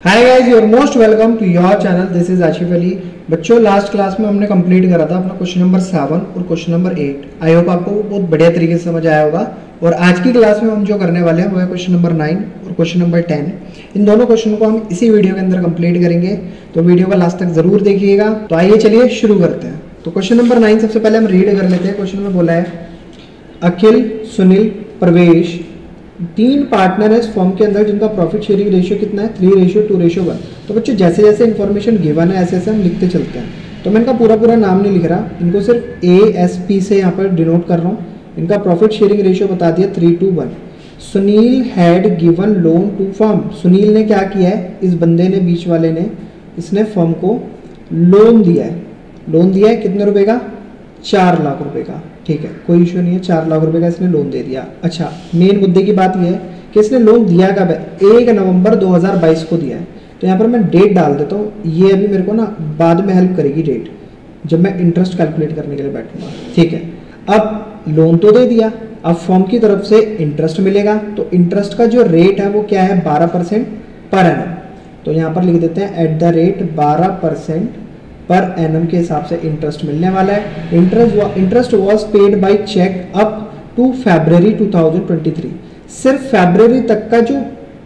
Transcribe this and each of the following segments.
Hi guys, you're most welcome to your channel. This is Asif Ali. बच्चों, last class में हमने complete करा था अपना क्वेश्चन नंबर 7 और क्वेश्चन नंबर 8। आई होप आपको बहुत बढ़िया तरीके से समझ आया होगा। और आज की क्लास में हम जो करने वाले हैं वो है क्वेश्चन नंबर 9 और क्वेश्चन नंबर 10। इन दोनों क्वेश्चन को हम इसी वीडियो के अंदर कंप्लीट करेंगे, तो वीडियो को लास्ट तक जरूर देखिएगा। तो आइए चलिए शुरू करते हैं। तो क्वेश्चन नंबर 9 सबसे पहले हम रीड कर लेते हैं। क्वेश्चन में बोला है अखिल, सुनील, प्रवेश 3 पार्टनर है इस फॉर्म के अंदर जिनका प्रॉफिट शेयरिंग रेशियो कितना है 3:2:1। तो बच्चों जैसे जैसे इन्फॉर्मेशन गिवन है ऐसे ऐसे हम लिखते चलते हैं। तो मैं इनका पूरा नाम नहीं लिख रहा, इनको सिर्फ ASP से यहाँ पर डिनोट कर रहा हूँ। इनका प्रॉफिट शेयरिंग रेशियो बता दिया 3:1। Sunil had given loan to firm. Sunil ने क्या किया है, इस बंदे ने, बीच वाले ने, इसने फर्म को लोन दिया है। लोन दिया है कितने रुपए का? 4 लाख रुपए का। ठीक है, कोई इशू नहीं है, 4 लाख रुपए का इसने लोन दे दिया। अच्छा, मेन मुद्दे की बात यह है कि इसने लोन दिया कब है? 1 नवंबर 2022 को दिया है। तो यहाँ पर मैं डेट डाल देता हूँ, ये अभी मेरे को ना बाद में हेल्प करेगी डेट, जब मैं इंटरेस्ट कैलकुलेट करने के लिए बैठूंगा। ठीक है, अब लोन तो दे दिया, अब फर्म की तरफ से इंटरेस्ट मिलेगा। तो इंटरेस्ट का जो रेट है वो क्या है? 12% पर एनम। तो यहाँ पर लिख देते हैं at the rate 12% per annum के हिसाब से इंटरेस्ट मिलने वाला है। Interest was paid by cheque up to February 2023। सिर्फ फरवरी तक का जो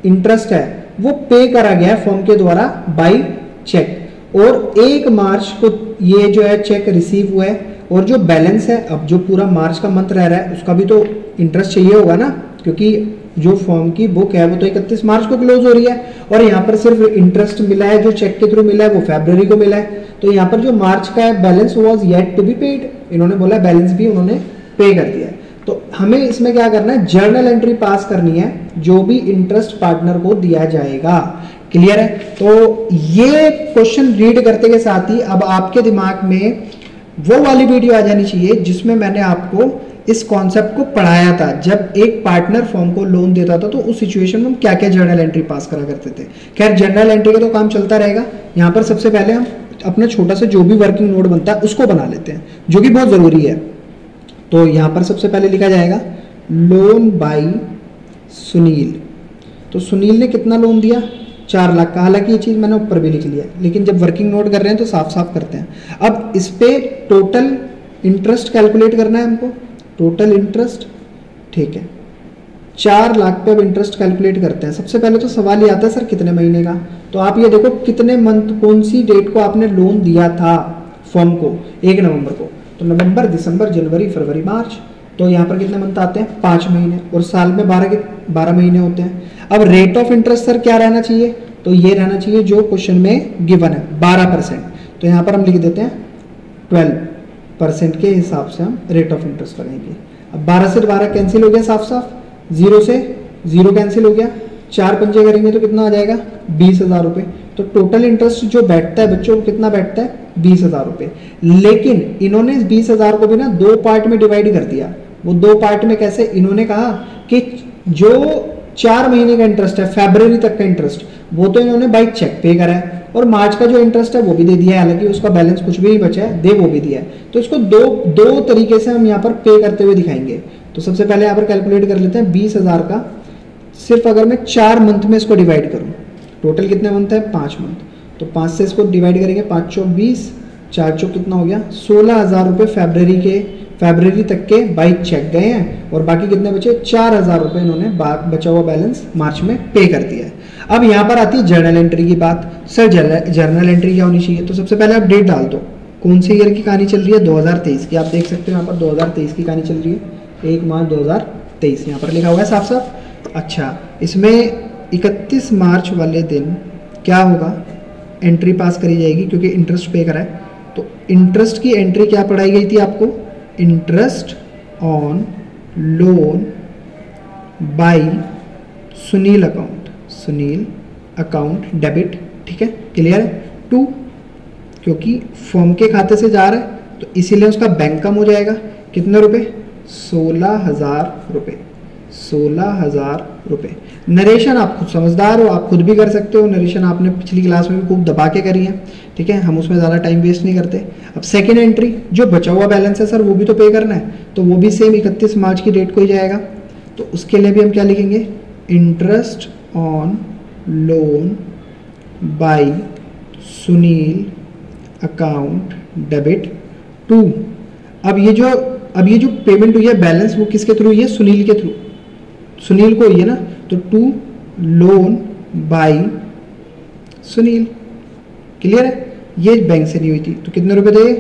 इंटरेस्ट है वो पे करा गया है फर्म के द्वारा बाई चेक, और 1 मार्च को ये जो है चेक रिसीव हुआ है। और जो बैलेंस है, अब जो पूरा मार्च का मंथ रह रहा है उसका भी तो इंटरेस्ट चाहिए होगा ना, क्योंकि जो फॉर्म की बुक है वो तो 31 मार्च को क्लोज हो रही है, और यहाँ पर सिर्फ इंटरेस्ट मिला है जो चेक के थ्रू मिला है वो फरवरी को मिला है। तो यहाँ पर जो मार्च का है balance was yet to be paid, इन्होंने बोला बैलेंस भी उन्होंने पे कर दिया है। तो हमें इसमें क्या करना है? जर्नल एंट्री पास करनी है जो भी इंटरेस्ट पार्टनर को दिया जाएगा। क्लियर है? तो ये क्वेश्चन रीड करते के साथ ही अब आपके दिमाग में वो वाली वीडियो आ जानी चाहिए जिसमें मैंने आपको इस कॉन्सेप्ट को पढ़ाया था। जब एक पार्टनर फर्म को लोन देता था तो उस सिचुएशन में हम क्या क्या जर्नल एंट्री पास करा करते थे। खैर, जर्नल एंट्री का तो काम चलता रहेगा। यहाँ पर सबसे पहले हम अपना छोटा सा जो भी वर्किंग नोट बनता है उसको बना लेते हैं, जो कि बहुत जरूरी है। तो यहाँ पर सबसे पहले लिखा जाएगा लोन बाई सुनील। तो सुनील ने कितना लोन दिया? 4 लाख का। हालांकि ये चीज़ मैंने ऊपर भी लिख लिया, लेकिन जब वर्किंग नोट कर रहे हैं तो साफ साफ करते हैं। अब इस पे टोटल इंटरेस्ट कैलकुलेट करना है हमको, टोटल इंटरेस्ट। ठीक है, 4 लाख पे अब इंटरेस्ट कैलकुलेट करते हैं। सबसे पहले तो सवाल ये आता है सर कितने महीने का। तो आप ये देखो कितने मंथ, कौन सी डेट को आपने लोन दिया था फर्म को? 1 नवंबर को। तो नवंबर, दिसंबर, जनवरी, फरवरी, मार्च। तो यहाँ पर कितने मंथ आते हैं? 5 महीने, और साल में 12 महीने होते हैं। अब रेट ऑफ इंटरेस्ट सर क्या रहना चाहिए? तो ये रहना चाहिए जो क्वेश्चन में गिवन है 12%। तो यहाँ पर हम लिख देते हैं 12% के हिसाब से हम रेट ऑफ इंटरेस्ट लगाएंगे। अब 12 से 12 कैंसिल हो गया साफ साफ, 0 से 0 कैंसिल हो गया, 4 पंजे करेंगे तो कितना आ जाएगा? 20,000 रुपये। तो टोटल इंटरेस्ट जो बैठता है बच्चों, कितना बैठता है? 20,000 रुपये। लेकिन इन्होंने इस 20,000 को भी ना 2 पार्ट में डिवाइड कर दिया। वो 2 पार्ट में कैसे? इन्होंने कहा कि जो 4 महीने का इंटरेस्ट है, फरवरी तक का इंटरेस्ट, वो तो इन्होंने बाई चेक पे करा है, और मार्च का जो इंटरेस्ट है वो भी दे दिया है। हालांकि उसका बैलेंस कुछ भी नहीं बचा है, दे वो भी दिया है। तो इसको दो तरीके से हम यहाँ पर पे करते हुए दिखाएंगे। तो सबसे पहले यहाँ पर कैलकुलेट कर लेते हैं 20,000 का। सिर्फ अगर मैं 4 मंथ में इसको डिवाइड करूँ, टोटल कितने मंथ है? 5 मंथ। तो 5 से इसको डिवाइड करेंगे, 5 चौक 20, 4 चौक कितना हो गया? 16,000 रुपये फरवरी तक के बाई चेक गए हैं, और बाकी कितने बचे? 4,000 रुपये इन्होंने बचा हुआ बैलेंस मार्च में पे कर दिया है। अब यहाँ पर आती है जर्नल एंट्री की बात। सर जर्नल एंट्री क्या होनी चाहिए? तो सबसे पहले आप डेट डाल दो, कौन से ईयर की कहानी चल रही है? 2023 की। आप देख सकते हो यहाँ पर 2023 की कहानी चल रही है, 1 मार्च 2023 यहाँ पर लिखा हुआ है साफ साफ। अच्छा, इसमें 31 मार्च वाले दिन क्या होगा? एंट्री पास करी जाएगी क्योंकि इंटरेस्ट पे करा है। तो इंटरेस्ट की एंट्री क्या पढ़ाई गई थी आपको? Interest on loan by Sunil account, Sunil account debit. ठीक है, क्लियर है? 2, क्योंकि फर्म के खाते से जा रहा है तो इसीलिए उसका बैंक कम हो जाएगा। कितने रुपए? 16,000 रुपये। 16,000 रुपये। नरेशन आप खुद समझदार हो, आप खुद भी कर सकते हो। नरेशन आपने पिछली क्लास में भी खूब दबा के करी है। ठीक है, हम उसमें ज़्यादा टाइम वेस्ट नहीं करते। अब सेकेंड एंट्री, जो बचा हुआ बैलेंस है सर वो भी तो पे करना है, तो वो भी सेम 31 मार्च की डेट को ही जाएगा। तो उसके लिए भी हम क्या लिखेंगे? Interest on loan by Sunil account debit to. अब ये जो पेमेंट हुई है बैलेंस, वो किसके थ्रू हुई है? सुनील के थ्रू, सुनील को हुई है ना, तो to loan by Sunil. Clear है? ये बैंक से नहीं हुई थी, तो कितने रुपए थे?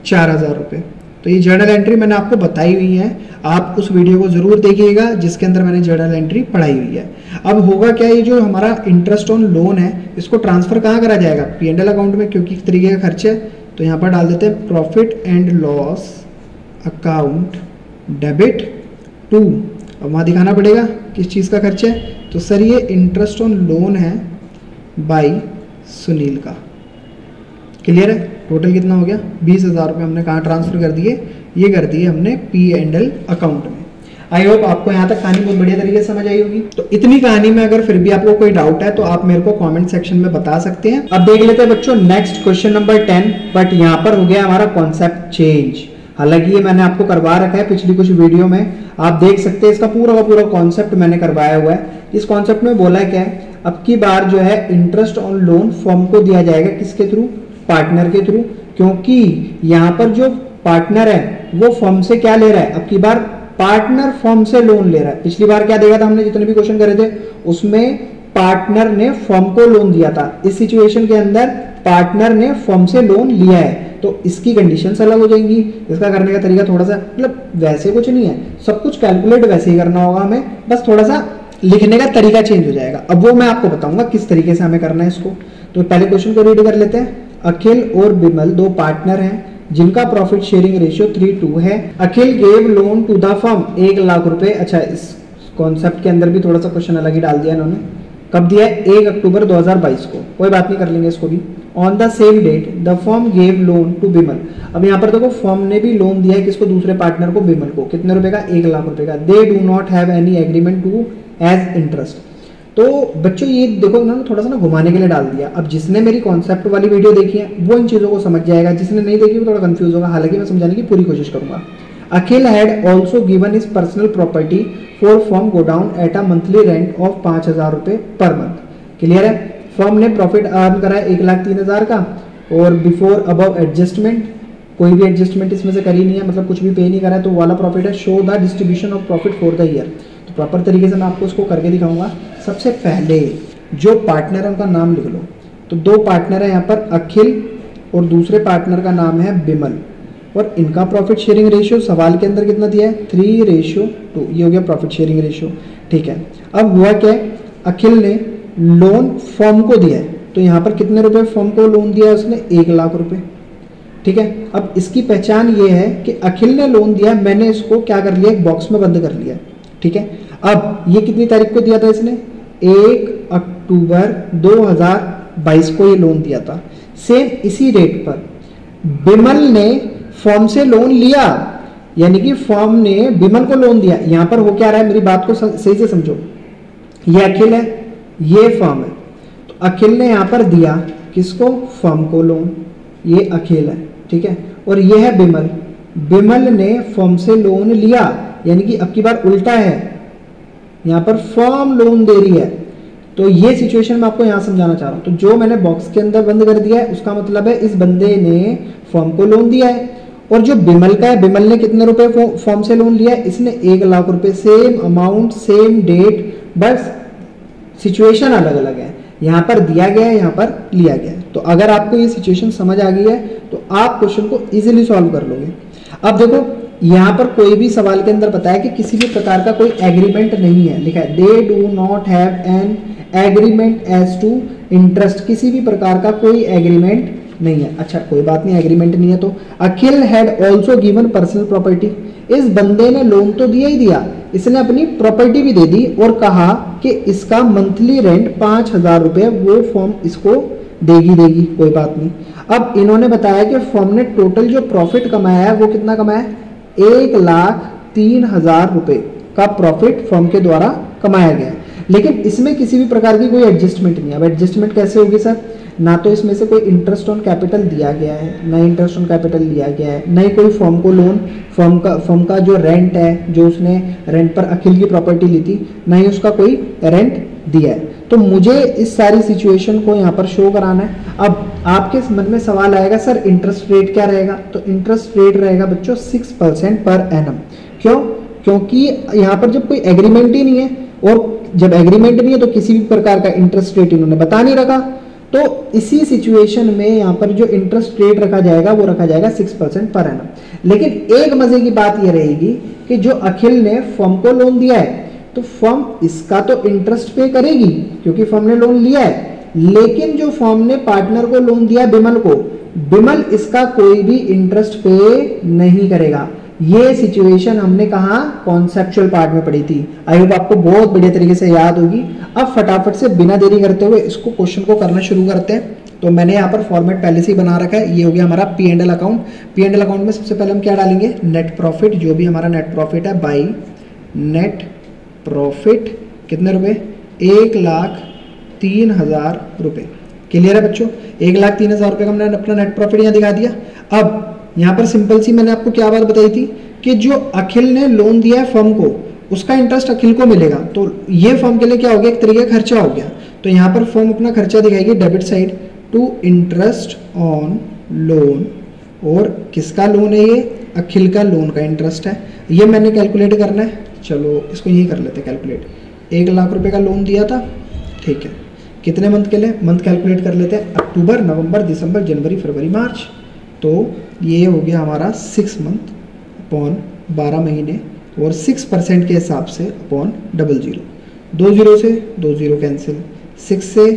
4000 रुपये। तो ये जर्नल एंट्री मैंने आपको बताई हुई है, आप उस वीडियो को जरूर देखिएगा जिसके अंदर मैंने जर्नल एंट्री पढ़ाई हुई है। अब होगा क्या, ये जो हमारा इंटरेस्ट ऑन लोन है इसको ट्रांसफर कहाँ करा जाएगा? P&L अकाउंट में, क्योंकि एक तरीके का खर्च है। तो यहाँ पर डाल देते हैं profit and loss account debit to. अब वहाँ दिखाना पड़ेगा किस चीज़ का खर्च है, तो सर ये इंटरेस्ट ऑन लोन है बाई सुनील का। क्लियर है? टोटल कितना हो गया? 20,000 रुपये हमने कहाँ ट्रांसफर कर दिए? ये कर दिए हमने P&L अकाउंट में। आई होप आपको यहाँ तक कहानी बहुत बढ़िया तरीके से समझ आई होगी। तो इतनी कहानी में अगर फिर भी आपको कोई डाउट है तो आप मेरे को कमेंट सेक्शन में बता सकते हैं। अब देख लेते हैं बच्चों नेक्स्ट क्वेश्चन नंबर 10। बट यहाँ पर हो गया हमारा कॉन्सेप्ट चेंज। हालांकि ये मैंने आपको करवा रखा है पिछली कुछ वीडियो में, आप देख सकते हैं इसका पूरा का पूरा कॉन्सेप्ट मैंने करवाया हुआ है। इस कॉन्सेप्ट में बोला है क्या है, अब की बार जो है इंटरेस्ट ऑन लोन फर्म को दिया जाएगा किसके थ्रू? पार्टनर के थ्रू, क्योंकि यहाँ पर जो पार्टनर है वो फर्म से क्या ले रहा है? अब की बार पार्टनर फर्म से लोन ले रहा है। पिछली बार क्या देखा था हमने, जितने भी क्वेश्चन करे थे उसमें पार्टनर ने फर्म को लोन दिया था। इस सिचुएशन के अंदर पार्टनर ने फर्म से लोन लिया है, तो इसकी कंडीशंस अलग हो जाएंगी। इसका करने का तरीका थोड़ा सा, मतलब वैसे कुछ नहीं है, सब कुछ कैलकुलेट वैसे ही करना होगा हमें, बस थोड़ा सा लिखने का तरीका चेंज हो जाएगा। अब वो मैं आपको बताऊंगा किस तरीके से हमें करना है इसको। तो पहले क्वेश्चन को रीड कर लेते हैं। अखिल और बिमल दो पार्टनर हैं जिनका प्रॉफिट शेयरिंग रेशियो 3:2 है। Akhil gave loan to the firm 1 lakh रुपए। अच्छा, इस कॉन्सेप्ट के अंदर भी थोड़ा सा क्वेश्चन अलग ही डाल दिया इन्होंने। कब दिया है? 1 अक्टूबर 2022 को। कोई बात नहीं, कर लेंगे इसको भी। On the same date the firm gave loan to Bimal. अब यहाँ पर देखो फर्म ने भी लोन दिया है किसको? दूसरे पार्टनर को, बिमल को। कितने रुपए का? 1 लाख रुपए का। They do not have any agreement to as interest. तो बच्चों ये देखो इन्होंने थोड़ा सा ना घुमाने के लिए डाल दिया। अब जिसने मेरी कॉन्सेप्ट वाली वीडियो देखी है वो इन चीज़ों को समझ जाएगा, जिसने नहीं देखी वो थोड़ा कंफ्यूज होगा। हालांकि मैं समझाने की पूरी कोशिश करूंगा। Akhil had also given is personal property for firm go down at a monthly rent of 5,000 रुपये पर मंथ। क्लियर है? फर्म ने प्रॉफिट अर्न करा है 1,03,000 का, और बिफोर अबव एडजस्टमेंट कोई भी एडजस्टमेंट इसमें से करी नहीं है, मतलब कुछ भी पे नहीं करा है, तो वाला प्रॉफिट है। Show the distribution of profit for the year. तो प्रॉपर तरीके से मैं आपको उसको करके दिखाऊंगा। सबसे पहले जो पार्टनर है उनका नाम लिख लो। तो दो पार्टनर है यहाँ पर, अखिल और दूसरे पार्टनर का नाम है बिमल, और इनका प्रॉफिट शेयरिंग रेशियो सवाल के अंदर कितना दिया है? 3:2। ये हो गया प्रॉफिट शेयरिंग रेशियो। ठीक है, अब हुआ क्या है, अखिल ने लोन फर्म को दिया है, तो यहाँ पर कितने रुपए फर्म को लोन दिया है उसने? 1 लाख रुपए। ठीक है, अब इसकी पहचान ये है कि अखिल ने लोन दिया, मैंने इसको क्या कर लिया? एक बॉक्स में बंद कर लिया। ठीक है, अब ये कितनी तारीख को दिया था इसने? 1 अक्टूबर 2022 को ये लोन दिया था। सेम इसी डेट पर बिमल ने फर्म से लोन लिया, यानी कि फर्म ने बिमल को लोन दिया। यहां पर हो क्या रहा है, मेरी बात को सही से समझो। ये अखिल है, ये फर्म है, तो अखिल ने यहां पर दिया किसको? फर्म को लोन। ये अखिल है, ठीक है, और ये है बिमल। बिमल ने फर्म से लोन लिया, यानी कि अब की बार उल्टा है, यहां पर फर्म लोन दे रही है। तो ये सिचुएशन मैं आपको यहां समझाना चाह रहा हूं। तो जो मैंने बॉक्स के अंदर बंद कर दिया है उसका मतलब है इस बंदे ने फर्म को लोन दिया है, और जो बिमल का है, बिमल ने कितने रुपए फर्म से लोन लिया है? इसने 1 लाख रुपए। सेम अमाउंट, सेम डेट, बस सिचुएशन अलग अलग है। यहाँ पर दिया गया है, यहाँ पर लिया गया है। तो अगर आपको ये सिचुएशन समझ आ गई है तो आप क्वेश्चन को इजीली सॉल्व कर लोगे। अब देखो यहाँ पर कोई भी सवाल के अंदर बताया कि किसी भी प्रकार का कोई एग्रीमेंट नहीं है, लिखा है they do not have an agreement as to interest. किसी भी प्रकार का कोई एग्रीमेंट नहीं है। अच्छा, कोई बात नहीं, एग्रीमेंट नहीं है तो Akhil had also given personal property. इस बंदे ने लोन तो दिया ही दिया, इसने अपनी प्रॉपर्टी भी दे दी और कहा कि इसका मंथली रेंट 5,000 रुपये वो फर्म इसको देगी। कोई बात नहीं। अब इन्होंने बताया कि फर्म ने टोटल जो प्रॉफिट कमाया है वो कितना कमाया है? 1,03,000 रुपये का प्रॉफिट फर्म के द्वारा कमाया गया है। लेकिन इसमें किसी भी प्रकार की कोई एडजस्टमेंट नहीं है। अब एडजस्टमेंट कैसे होगी सर? ना तो इसमें से कोई इंटरेस्ट ऑन कैपिटल दिया गया है, ना इंटरेस्ट ऑन कैपिटल लिया गया है, ना ही कोई फर्म को लोन, फर्म का जो रेंट है, जो उसने रेंट पर अखिल की प्रॉपर्टी ली थी, ना ही उसका कोई रेंट दिया है। तो मुझे इस सारी सिचुएशन को यहाँ पर शो कराना है। अब आपके मन में सवाल आएगा सर इंटरेस्ट रेट क्या रहेगा, तो इंटरेस्ट रेट रहेगा बच्चों 6% पर एनम। क्यों? क्योंकि यहाँ पर जब कोई एग्रीमेंट ही नहीं है, और जब एग्रीमेंट नहीं है तो किसी भी प्रकार का इंटरेस्ट रेट इन्होंने बता नहीं रखा, तो इसी सिचुएशन में यहाँ पर जो इंटरेस्ट रेट रखा जाएगा वो रखा जाएगा 6% पर एनम। लेकिन एक मजे की बात ये रहेगी कि जो अखिल ने फर्म को लोन दिया है तो फर्म इसका तो इंटरेस्ट पे करेगी क्योंकि फर्म ने लोन लिया है, लेकिन जो फर्म ने पार्टनर को लोन दिया बिमल को, बिमल इसका कोई भी इंटरेस्ट पे नहीं करेगा। ये सिचुएशन हमने कहा कॉन्सेप्चुअल पार्ट में पढ़ी थी। आई होप आपको बहुत बढ़िया तरीके से याद होगी। अब फटाफट से बिना देरी करते हुए इसको क्वेश्चन को करना शुरू करते हैं। तो मैंने यहाँ पर फॉर्मेट पहले से ही बना रखा है। ये हो गया हमारा P and L account. P and L account में सबसे पहले हम क्या डालेंगे, नेट प्रॉफिट, जो भी हमारा नेट प्रॉफिट है बाई नेट प्रॉफिट कितने रुपए, 1,03,000 रुपए। क्लियर है बच्चों, 1,03,000 रुपए का हमने अपना नेट प्रॉफिट यहाँ दिखा दिया। अब यहाँ पर सिंपल सी मैंने आपको क्या बात बताई थी कि जो अखिल ने लोन दिया है फर्म को उसका इंटरेस्ट अखिल को मिलेगा, तो ये फर्म के लिए क्या हो गया, एक तरीके का खर्चा हो गया। तो यहाँ पर फर्म अपना खर्चा दिखाएगी debit side to interest on loan, और किसका लोन है ये, अखिल का लोन का इंटरेस्ट है। ये मैंने कैलकुलेट करना है, चलो इसको यही कर लेते हैं कैलकुलेट। 1,00,000 रुपए का लोन दिया था, ठीक है, कितने मंथ के लिए, मंथ कैलकुलेट कर लेते हैं, अक्टूबर, नवंबर, दिसंबर, जनवरी, फरवरी, मार्च। तो ये हो गया हमारा 6 मंथ अपॉन 12 महीने, और 6% के हिसाब से अपॉन 00। 2 0 से 2 0 कैंसिल, 6 से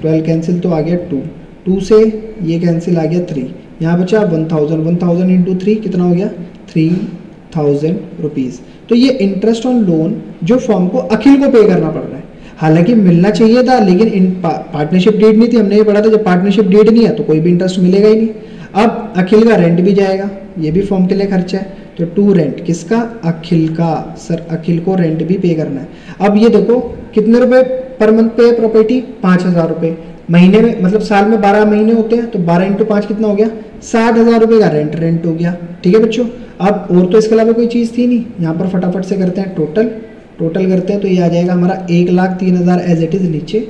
12 कैंसिल तो आ गया 2, 2 से ये कैंसिल आ गया 3, यहाँ बचा 1,000, 1,000 इंटू 3 कितना हो गया 3,000 रुपीज़। तो ये इंटरेस्ट ऑन लोन जो फर्म को अखिल को पे करना पड़ रहा है। हालांकि मिलना चाहिए था, लेकिन इन पार्टनरशिप डीड नहीं थी, हमने ये पढ़ा था जब पार्टनरशिप डीड नहीं है तो कोई भी इंटरेस्ट मिलेगा ही नहीं। अब अखिल का रेंट भी जाएगा, ये भी फर्म के लिए खर्चा है, तो टू रेंट किसका, अखिल का। सर अखिल को रेंट भी पे करना है। अब ये देखो कितने रुपए पर मंथ पे है प्रॉपर्टी, 5,000 रुपये महीने में, मतलब साल में 12 महीने होते हैं, तो 12 × 5 कितना हो गया, 60,000 रुपये का रेंट हो गया। ठीक है बच्चों, अब और तो इसके अलावा कोई चीज़ थी नहीं। यहाँ पर फटाफट से करते हैं टोटल करते हैं, तो ये आ जाएगा हमारा 1,03,000 एज इट इज़, नीचे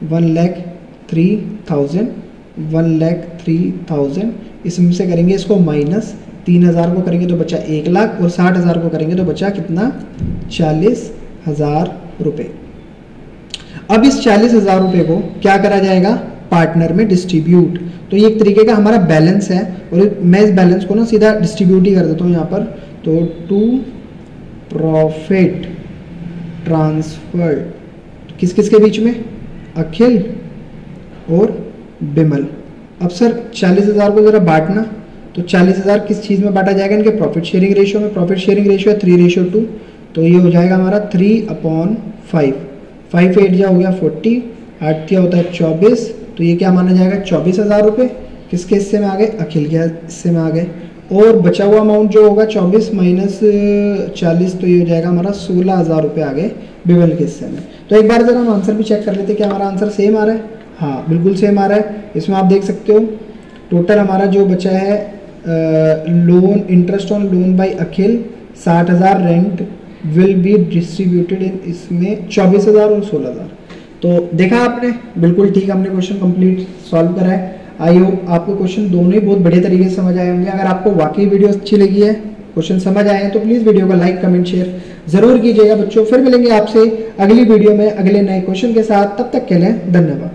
1,03,000, 1,03,000, इसमें से करेंगे इसको माइनस, 3,000 को करेंगे तो बचा 1,00,000, और 60,000 को करेंगे तो बचा कितना, 40,000 रुपये। अब इस 40,000 रुपये को क्या करा जाएगा, पार्टनर में डिस्ट्रीब्यूट। तो ये एक तरीके का हमारा बैलेंस है, और मैं इस बैलेंस को ना सीधा डिस्ट्रीब्यूट ही कर देता हूँ यहाँ पर। तो टू प्रॉफिट ट्रांसफर किस किस के बीच में, अखिल और बिमल। अब सर 40,000 को ज़रा बांटना, तो 40,000 किस चीज़ में बांटा जाएगा, इनके प्रॉफिट शेयरिंग रेशियो में। प्रॉफिट शेयरिंग रेशियो है 3:2, तो ये हो जाएगा हमारा 3/5। 5 8 जा हो गया 40, 8 क्या होता है 24, तो ये क्या माना जाएगा 24,000 रुपये। किसके हिस्से में आ गए, अखिल के हिस्से में आ गए। और बचा हुआ अमाउंट जो होगा 24 माइनस 40, तो ये हो जाएगा हमारा 16,000 रुपये आ गए बिमल के हिस्से में। तो एक बार जरा हम आंसर भी चेक कर लेते हैं कि हमारा आंसर सेम आ रहा है। हाँ बिल्कुल सेम आ रहा है। इसमें आप देख सकते हो टोटल हमारा जो बचा है loan, interest on loan by Akhil 60,000, rent will be distributed in, इसमें 24,000 और 16,000। तो देखा आपने, बिल्कुल ठीक हमने क्वेश्चन कंप्लीट सॉल्व करा है। आई होप आपको क्वेश्चन दोनों ही बहुत बढ़िया तरीके से समझ आए होंगे। अगर आपको वाकई वीडियो अच्छी लगी है, क्वेश्चन समझ आए हैं, तो प्लीज़ वीडियो को लाइक कमेंट शेयर जरूर कीजिएगा बच्चों। फिर मिलेंगे आपसे अगली वीडियो में अगले नए क्वेश्चन के साथ, तब तक के लिए धन्यवाद।